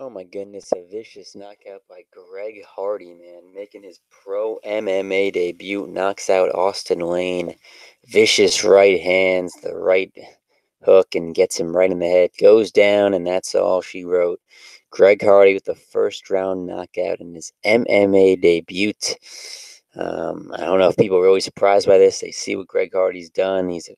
Oh my goodness, a vicious knockout by Greg Hardy, man, making his pro MMA debut, knocks out Austen Lane. Vicious right hands, the right hook, and gets him right in the head. Goes down, and that's all she wrote. Greg Hardy with the first round knockout in his MMA debut. I don't know if people are really surprised by this. They see what Greg Hardy's done. He's a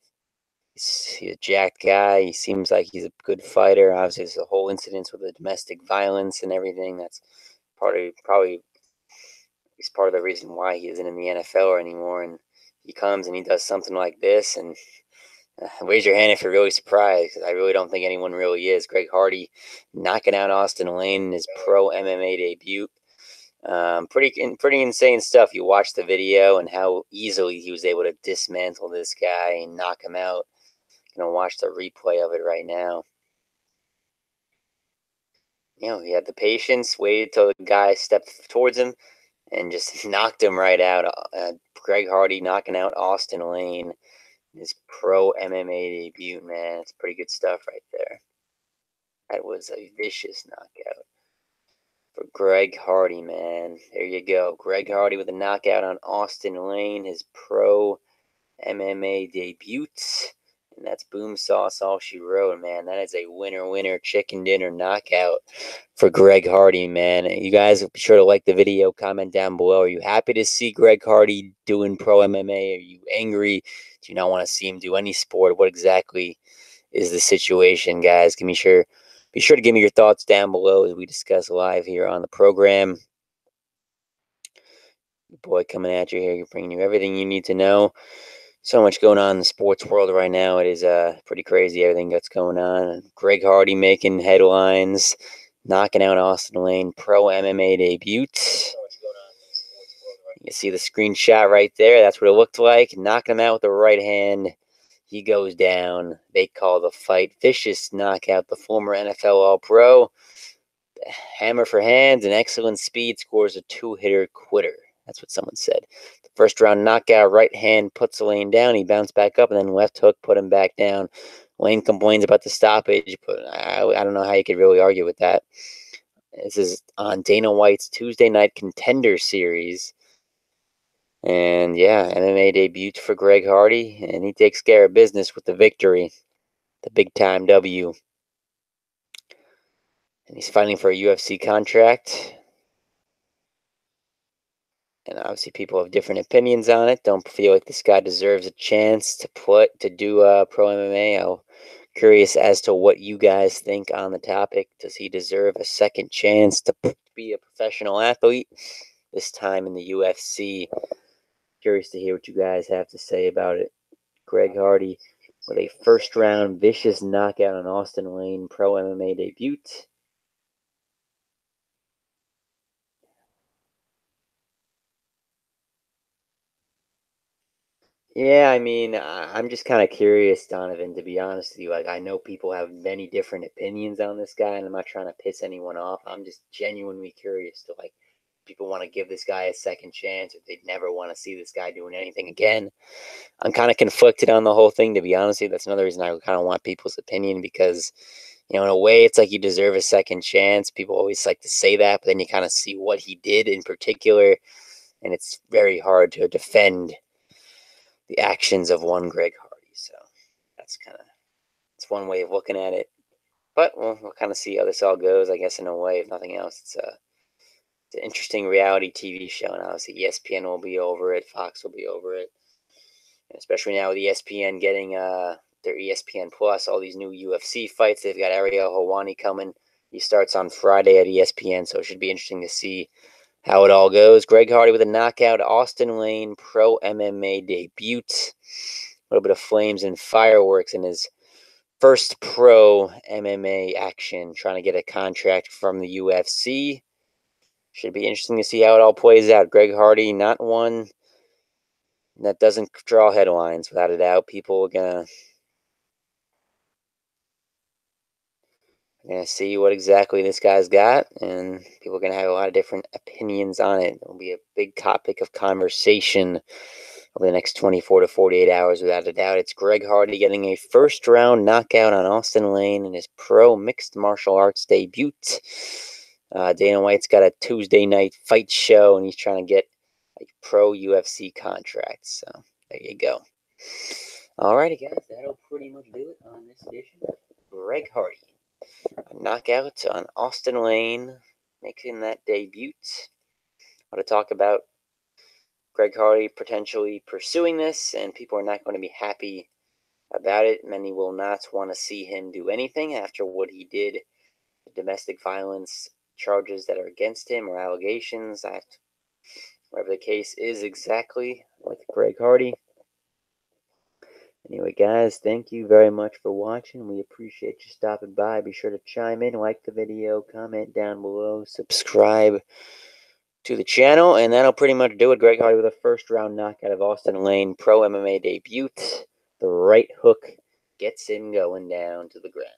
jacked guy. He seems like he's a good fighter. Obviously, there's a whole incident with the domestic violence and everything. That's probably he's part of the reason why he isn't in the NFL anymore. And he comes and he does something like this. And raise your hand if you're really surprised, because I really don't think anyone really is. Greg Hardy knocking out Austen Lane in his pro MMA debut. Pretty insane stuff. You watch the video and how easily he was able to dismantle this guy and knock him out. Gonna watch the replay of it right now. He had the patience, waited till the guy stepped towards him, and just knocked him right out. Greg Hardy knocking out Austen Lane, his pro MMA debut, man. It's pretty good stuff right there. That was a vicious knockout for Greg Hardy, man. There you go. Greg Hardy with a knockout on Austen Lane, his pro MMA debut. And that's boom sauce all she wrote, man. That is a winner chicken dinner knockout for Greg Hardy, man. You guys be sure to like the video, comment down below. Are you happy to see Greg Hardy doing pro MMA? Are you angry? Do you not want to see him do any sport? What exactly is the situation, guys? Be sure to give me your thoughts down below as we discuss live here on the program. Boy, coming at you here, bringing you everything you need to know. So much going on in the sports world right now. It is pretty crazy, everything that's going on. Greg Hardy making headlines, knocking out Austen Lane, pro MMA debut. You see the screenshot right there. That's what it looked like. Knocking him out with the right hand. He goes down. They call the fight vicious knockout. The former NFL All-Pro, hammer for hands and excellent speed, scores a two-hitter quitter. That's what someone said. The first round knockout, right hand puts Lane down. He bounced back up, and then left hook put him back down. Lane complains about the stoppage, but I don't know how you could really argue with that. This is on Dana White's Tuesday Night Contender Series. And yeah, MMA debut for Greg Hardy, and he takes care of business with the victory, the big time W. And he's fighting for a UFC contract. And obviously, people have different opinions on it. Don't feel like this guy deserves a chance to do pro MMA. I'm curious as to what you guys think on the topic. Does he deserve a second chance to be a professional athlete? This time in the UFC. Curious to hear what you guys have to say about it. Greg Hardy with a first round vicious knockout on Austen Lane pro MMA debut. Yeah, I mean, I'm just kind of curious, Donovan, to be honest with you. Like, I know people have many different opinions on this guy, and I'm not trying to piss anyone off. I'm just genuinely curious to, like, people want to give this guy a second chance, or they'd never want to see this guy doing anything again. I'm kind of conflicted on the whole thing, to be honest with you. That's another reason I kind of want people's opinion because, in a way, it's like you deserve a second chance. People always like to say that, but then you kind of see what he did in particular, and it's very hard to defend the actions of one Greg Hardy. So it's one way of looking at it. But we'll kind of see how this all goes. I guess in a way, if nothing else, it's an interesting reality TV show, and obviously ESPN will be over it, Fox will be over it, and especially now with ESPN getting their ESPN Plus, all these new UFC fights. They've got Ariel Helwani coming. He starts on Friday at ESPN, so it should be interesting to see how it all goes. Greg Hardy with a knockout, Austen Lane pro MMA debut. A little bit of flames and fireworks in his first pro MMA action, trying to get a contract from the UFC. Should be interesting to see how it all plays out. Greg Hardy, not one that doesn't draw headlines, without a doubt. People are gonna see what exactly this guy's got, and people are gonna have a lot of different opinions on it. It'll be a big topic of conversation over the next 24 to 48 hours, without a doubt. It's Greg Hardy getting a first-round knockout on Austen Lane in his pro mixed martial arts debut. Dana White's got a Tuesday night fight show, and he's trying to get a pro UFC contract. So there you go. Alrighty, guys, that'll pretty much do it on this edition. Greg Hardy, a knockout on Austen Lane, making that debut. I want to talk about Greg Hardy potentially pursuing this, and people are not going to be happy about it. Many will not want to see him do anything after what he did, the domestic violence charges that are against him or allegations, that whatever the case is exactly with Greg Hardy. Anyway, guys, thank you very much for watching. We appreciate you stopping by. Be sure to chime in, like the video, comment down below, subscribe to the channel, and that'll pretty much do it. Greg Hardy with a first-round knockout of Austen Lane, pro MMA debut. The right hook gets him going down to the ground.